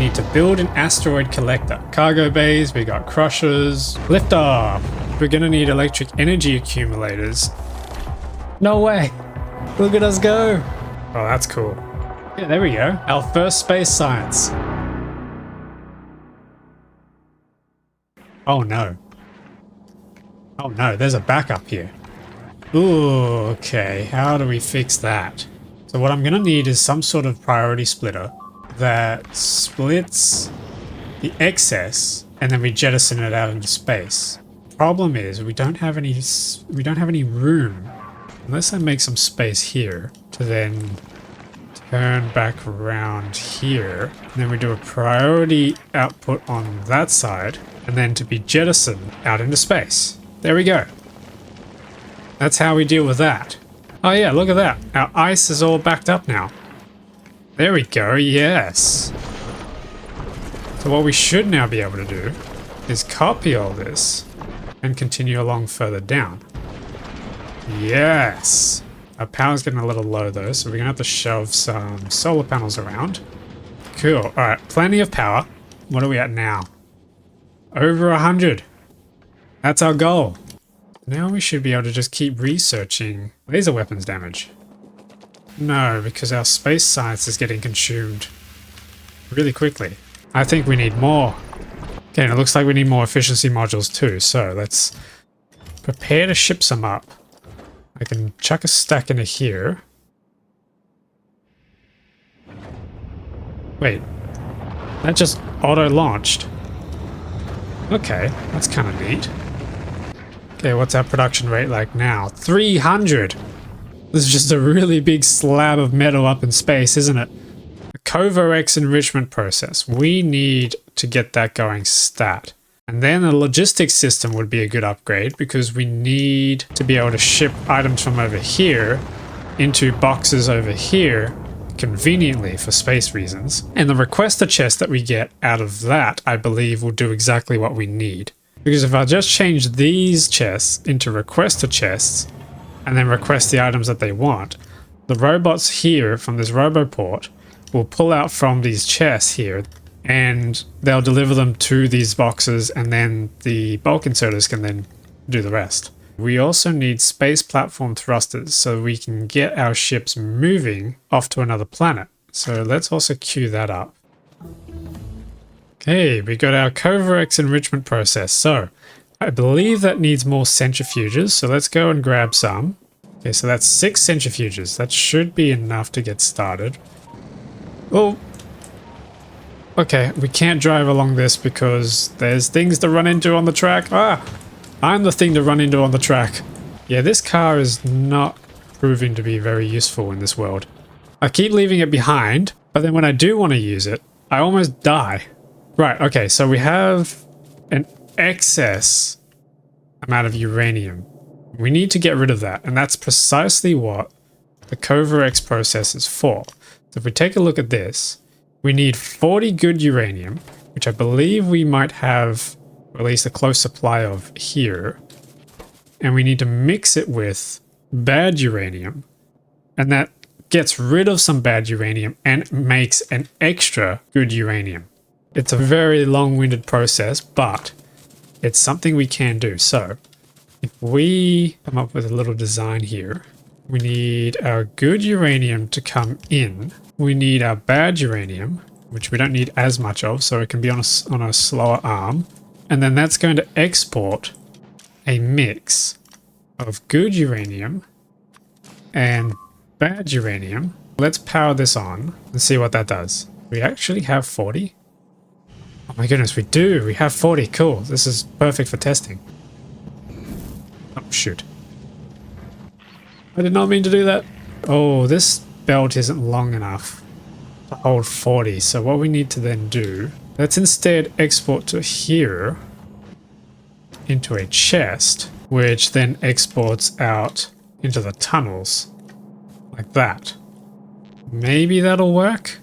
need to build an asteroid collector. Cargo bays, we got crushers. Liftoff! We're gonna need electric energy accumulators. No way! Look at us go! Oh, that's cool. Yeah, there we go. Our first space science. Oh no. Oh no, there's a backup here. Ooh, okay. How do we fix that? So what I'm gonna need is some sort of priority splitter that splits the excess and then we jettison it out into space. Problem is we don't have any room unless I make some space here to then turn back around here. And then we do a priority output on that side and then to be jettisoned out into space. There we go. That's how we deal with that. Oh yeah, look at that. Our ice is all backed up now. There we go, yes. So what we should now be able to do is copy all this and continue along further down. Yes. Our power's getting a little low though, so we're gonna have to shove some solar panels around. Cool, alright, plenty of power. What are we at now? Over 100. That's our goal. Now we should be able to just keep researching laser weapons damage. No, because our space science is getting consumed really quickly. I think we need more. Okay, and it looks like we need more efficiency modules too, so let's prepare to ship some up. I can chuck a stack into here. Wait, that just auto-launched. Okay, that's kind of neat. Okay, what's our production rate like now? 300! This is just a really big slab of metal up in space, isn't it? The Kovarex Enrichment Process. We need to get that going stat. And then a logistics system would be a good upgrade because we need to be able to ship items from over here into boxes over here conveniently for space reasons. And the requester chest that we get out of that, I believe, will do exactly what we need. Because if I just change these chests into requester chests and then request the items that they want, the robots here from this roboport will pull out from these chests here and they'll deliver them to these boxes and then the bulk inserters can then do the rest. We also need space platform thrusters so we can get our ships moving off to another planet. So let's also queue that up. Okay, we got our Kovarex Enrichment Process. So I believe that needs more centrifuges, so let's go and grab some. Okay, so that's 6 centrifuges. That should be enough to get started. Oh, okay, we can't drive along this because there's things to run into on the track. Ah, I'm the thing to run into on the track. Yeah, this car is not proving to be very useful in this world. I keep leaving it behind, but then when I do want to use it, I almost die. Right, okay, so we have an excess amount of uranium. We need to get rid of that, and that's precisely what the Kovarex process is for. So if we take a look at this, we need 40 good uranium, which I believe we might have, or at least a close supply of here, and we need to mix it with bad uranium, and that gets rid of some bad uranium and makes an extra good uranium. It's a very long-winded process, but it's something we can do. So if we come up with a little design here, we need our good uranium to come in. We need our bad uranium, which we don't need as much of, so it can be on a slower arm. And then that's going to export a mix of good uranium and bad uranium. Let's power this on and see what that does. We actually have 40. Oh my goodness, we do! We have 40, cool. This is perfect for testing. Oh, shoot. I did not mean to do that. Oh, this belt isn't long enough to hold 40, so what we need to then do, let's instead export to here into a chest, which then exports out into the tunnels, like that. Maybe that'll work?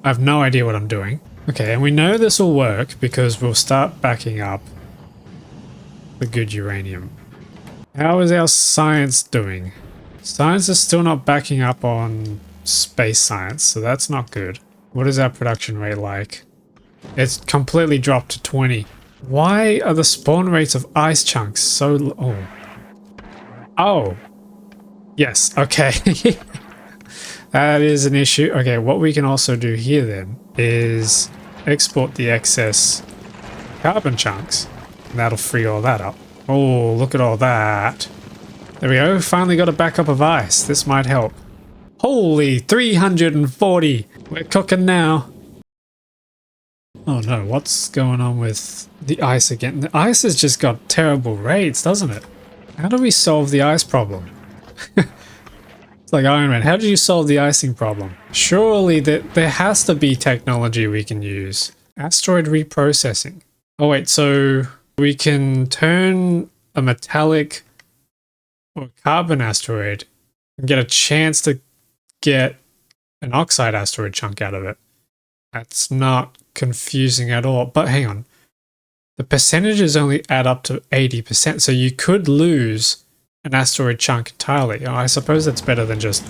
I have no idea what I'm doing. Okay, and we know this will work because we'll start backing up the good uranium. How is our science doing? Science is still not backing up on space science, so that's not good. What is our production rate like? It's completely dropped to 20. Why are the spawn rates of ice chunks so low? Oh. Yes, okay. That is an issue. Okay, what we can also do here then is export the excess carbon chunks. And that'll free all that up. Oh, look at all that. There we go. Finally got a backup of ice. This might help. Holy 340. We're cooking now. Oh no, what's going on with the ice again? The ice has just got terrible rates, doesn't it? How do we solve the ice problem? It's like Iron Man. How did you solve the icing problem? Surely there has to be technology we can use. Asteroid reprocessing. Oh wait, so we can turn a metallic or carbon asteroid and get a chance to get an oxide asteroid chunk out of it. That's not confusing at all. But hang on. The percentages only add up to 80%, so you could lose an asteroid chunk entirely. Oh, I suppose that's better than just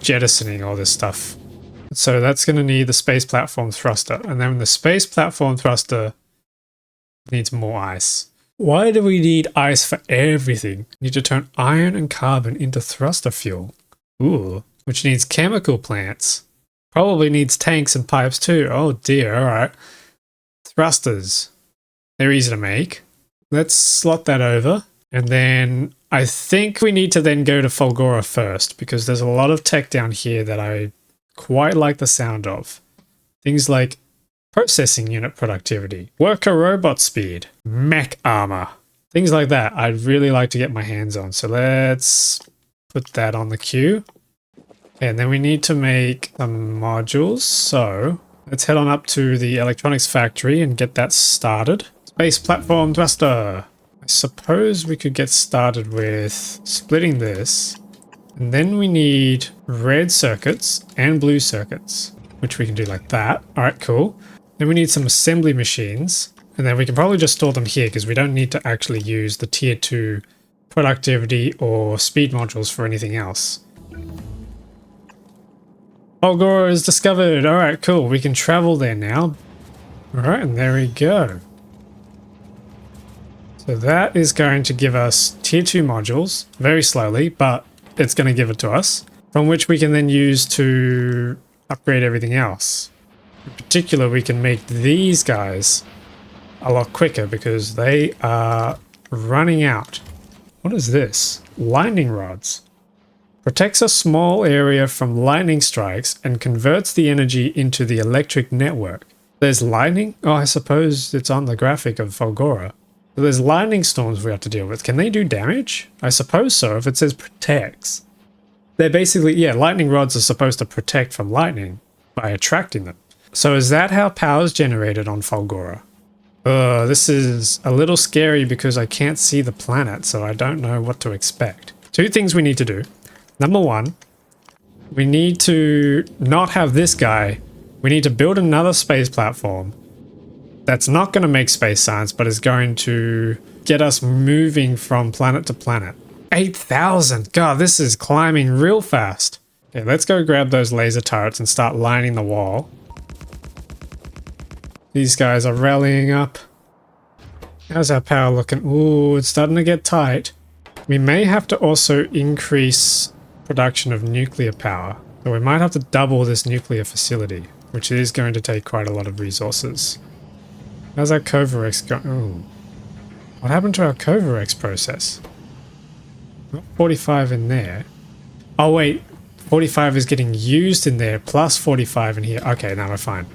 jettisoning all this stuff. So that's going to need the space platform thruster, and then the space platform thruster needs more ice. Why do we need ice for everything? We need to turn iron and carbon into thruster fuel. Ooh, which needs chemical plants. Probably needs tanks and pipes too. Oh dear, alright. Thrusters. They're easy to make. Let's slot that over. And then I think we need to then go to Fulgora first, because there's a lot of tech down here that I quite like the sound of. Things like processing unit productivity, worker robot speed, mech armor, things like that I'd really like to get my hands on. So let's put that on the queue. And then we need to make some modules. So let's head on up to the electronics factory and get that started. Space platform thruster. I suppose we could get started with splitting this. And then we need red circuits and blue circuits, which we can do like that. All right, cool. Then we need some assembly machines. And then we can probably just store them here because we don't need to actually use the tier 2 productivity or speed modules for anything else. Fulgora is discovered. All right, cool. We can travel there now. All right, and there we go. So that is going to give us tier 2 modules very slowly, but it's going to give it to us, from which we can then use to upgrade everything else. In particular, we can make these guys a lot quicker because they are running out. What is this? Lightning rods. Protects a small area from lightning strikes and converts the energy into the electric network. There's lightning? Oh, I suppose it's on the graphic of Fulgora. So there's lightning storms we have to deal with. Can they do damage? I suppose so, if it says protects. They're basically, yeah, lightning rods are supposed to protect from lightning by attracting them. So is that how power is generated on Fulgora? This is a little scary because I can't see the planet, so I don't know what to expect. Two things we need to do. Number one, we need to not have this guy. We need to build another space platform that's not going to make space science, but is going to get us moving from planet to planet. 8,000! God, this is climbing real fast. Okay, let's go grab those laser turrets and start lining the wall. These guys are rallying up. How's our power looking? Ooh, it's starting to get tight. We may have to also increase production of nuclear power. So we might have to double this nuclear facility, which is going to take quite a lot of resources. How's our Kovarex going? Oh, what happened to our Kovarex process? Not 45 in there. Oh wait, 45 is getting used in there, plus 45 in here. Okay, now we're fine.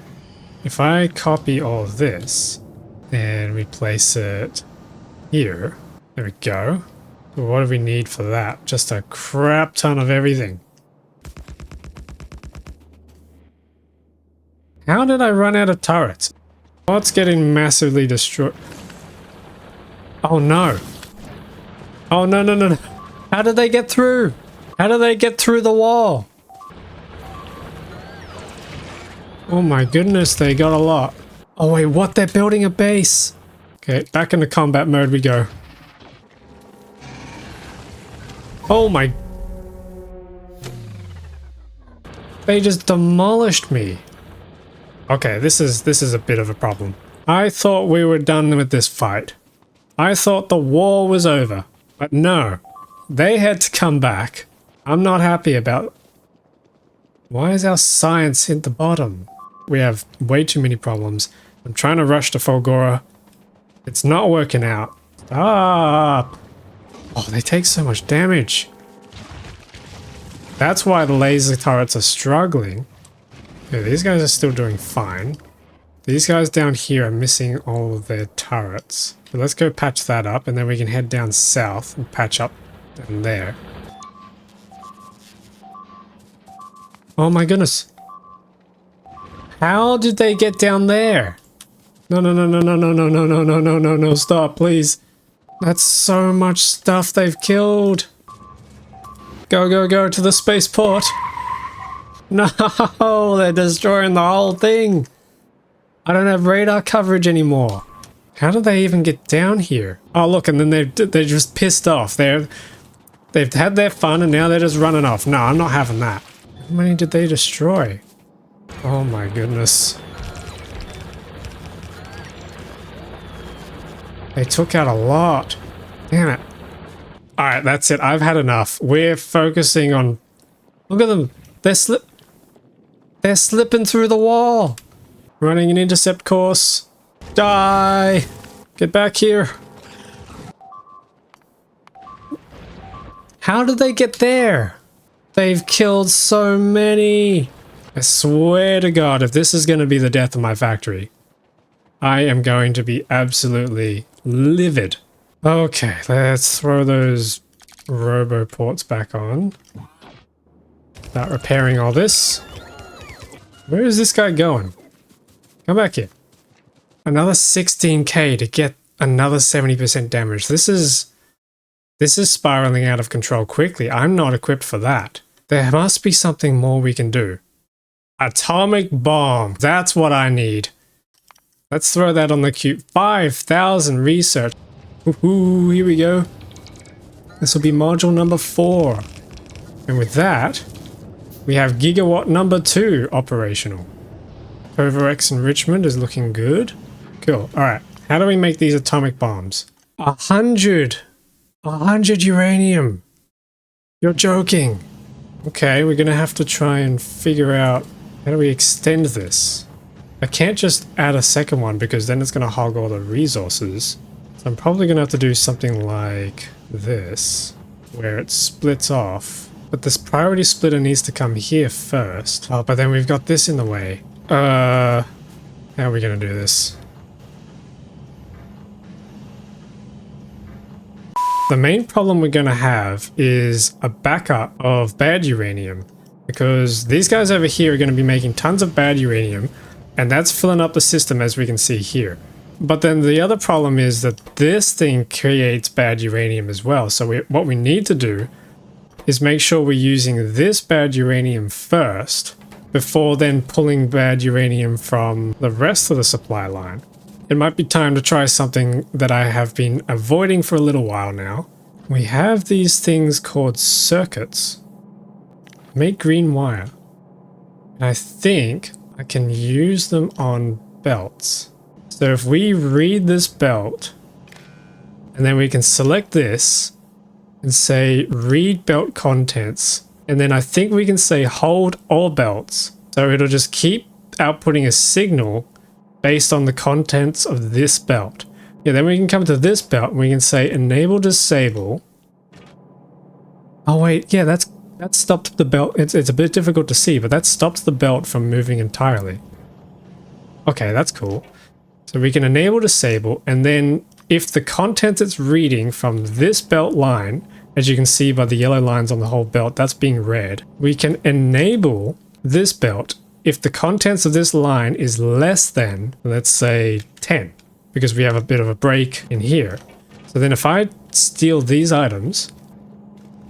If I copy all of this and we place it here, there we go. What do we need for that? Just a crap ton of everything. How did I run out of turrets? What's getting massively destroyed? Oh no. Oh no, no, no, no. How did they get through? How did they get through the wall? Oh my goodness, they got a lot. Oh wait, what? They're building a base. Okay, back into combat mode we go. Oh my... They just demolished me. Okay, this is a bit of a problem. I thought we were done with this fight. I thought the war was over. But no. They had to come back. I'm not happy about... Why is our science hit the bottom? We have way too many problems. I'm trying to rush to Fulgora. It's not working out. Stop! Oh, they take so much damage. That's why the laser turrets are struggling. Yeah, these guys are still doing fine. These guys down here are missing all of their turrets. So let's go patch that up, and then we can head down south and patch up down there. Oh my goodness. How did they get down there? No, no, no, no, no, no, no, no, no, no, no, no, no, stop, please. That's so much stuff they've killed. Go, go, go to the spaceport. No, they're destroying the whole thing. I don't have radar coverage anymore. How did they even get down here? Oh, look, and then they're just pissed off. They've had their fun and now they're just running off. No, I'm not having that. How many did they destroy? Oh my goodness. They took out a lot. Damn it. Alright, that's it. I've had enough. We're focusing on... Look at them. They're slipping through the wall. Running an intercept course. Die! Get back here. How did they get there? They've killed so many. I swear to God, if this is going to be the death of my factory, I am going to be absolutely livid. Okay, let's throw those roboports back on. Start repairing all this. Where is this guy going? Come back here. Another 16k to get another 70% damage. This is spiraling out of control quickly. I'm not equipped for that. There must be something more we can do. Atomic bomb. That's what I need. Let's throw that on the queue. 5,000 research. Woohoo, here we go. This will be module number 4. And with that, we have gigawatt number 2 operational. Kovarex Enrichment is looking good. Cool. Alright, how do we make these atomic bombs? 100 uranium. You're joking. Okay, we're gonna have to try and figure out how do we extend this. I can't just add a second one because then it's gonna hog all the resources. So I'm probably gonna have to do something like this, where it splits off. But this priority splitter needs to come here first. Oh, but then we've got this in the way. How are we gonna do this? The main problem we're going to have is a backup of bad uranium, because these guys over here are going to be making tons of bad uranium, and that's filling up the system as we can see here. But then the other problem is that this thing creates bad uranium as well. So what we need to do is make sure we're using this bad uranium first before then pulling bad uranium from the rest of the supply line. It might be time to try something that I have been avoiding for a little while now. We have these things called circuits. Make green wire. And I think I can use them on belts. So if we read this belt, and then we can select this and say read belt contents, and then I think we can say hold all belts. So it'll just keep outputting a signal based on the contents of this belt. Yeah, then we can come to this belt and we can say enable disable. Oh wait, yeah, that stopped the belt. It's a bit difficult to see, but that stops the belt from moving entirely. Okay, that's cool. So we can enable disable, and then if the contents it's reading from this belt line, as you can see by the yellow lines on the whole belt, that's being read. We can enable this belt if the contents of this line is less than, let's say, 10, because we have a bit of a break in here. So then if I steal these items,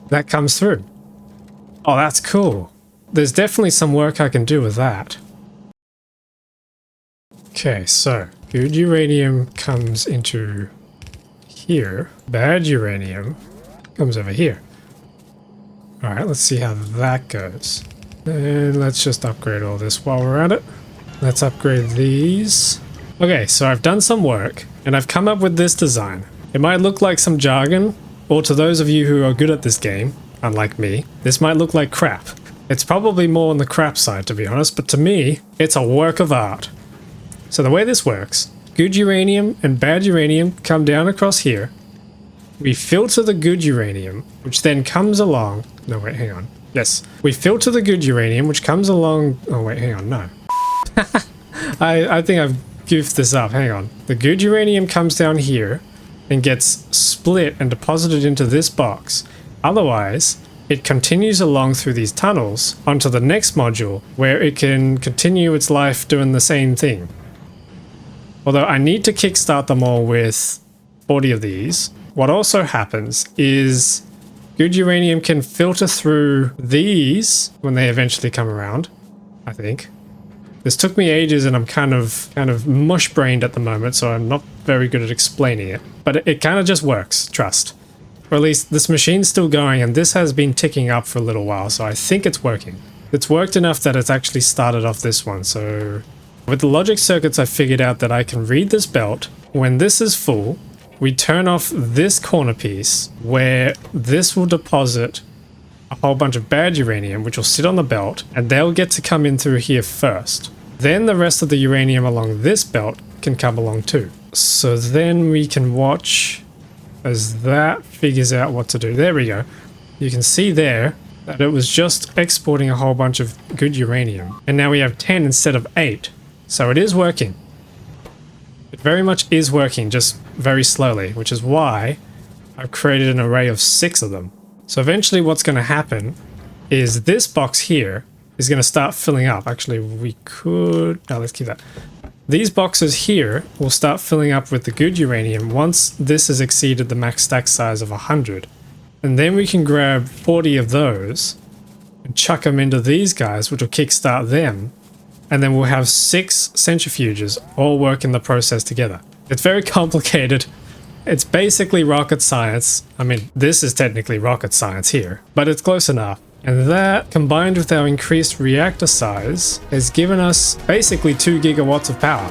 that comes through. Oh, that's cool. There's definitely some work I can do with that. Okay, so good uranium comes into here. Bad uranium comes over here. Alright, let's see how that goes. And let's just upgrade all this while we're at it. Let's upgrade these. Okay, so I've done some work and I've come up with this design. It might look like some jargon, or to those of you who are good at this game, unlike me, this might look like crap. It's probably more on the crap side, to be honest, but to me, it's a work of art. So the way this works, good uranium and bad uranium come down across here. We filter the good uranium, which then comes along... No, wait, hang on. Yes. We filter the good uranium, which comes along... Oh, wait, hang on, no. I think I've goofed this up, hang on. The good uranium comes down here and gets split and deposited into this box. Otherwise, it continues along through these tunnels onto the next module where it can continue its life doing the same thing. Although I need to kickstart them all with 40 of these. What also happens is good uranium can filter through these when they eventually come around, I think. This took me ages and I'm kind of mush-brained at the moment, so I'm not very good at explaining it. But it kind of just works, trust. Or at least this machine's still going and this has been ticking up for a little while, so I think it's working. It's worked enough that it's actually started off this one, so... With the logic circuits, I figured out that I can read this belt. When this is full, we turn off this corner piece where this will deposit a whole bunch of bad uranium, which will sit on the belt, and they'll get to come in through here first. Then the rest of the uranium along this belt can come along too. So then we can watch as that figures out what to do. There we go. You can see there that it was just exporting a whole bunch of good uranium. And now we have 10 instead of 8. So it is working. It very much is working, just very slowly, which is why I've created an array of 6 of them. So eventually what's going to happen is this box here is going to start filling up. Actually, we could... No, let's keep that. These boxes here will start filling up with the good uranium once this has exceeded the max stack size of 100. And then we can grab 40 of those and chuck them into these guys, which will kickstart them. And then we'll have 6 centrifuges all work in the process together. It's very complicated. It's basically rocket science. I mean, this is technically rocket science here, but it's close enough. And that, combined with our increased reactor size, has given us basically 2 gigawatts of power.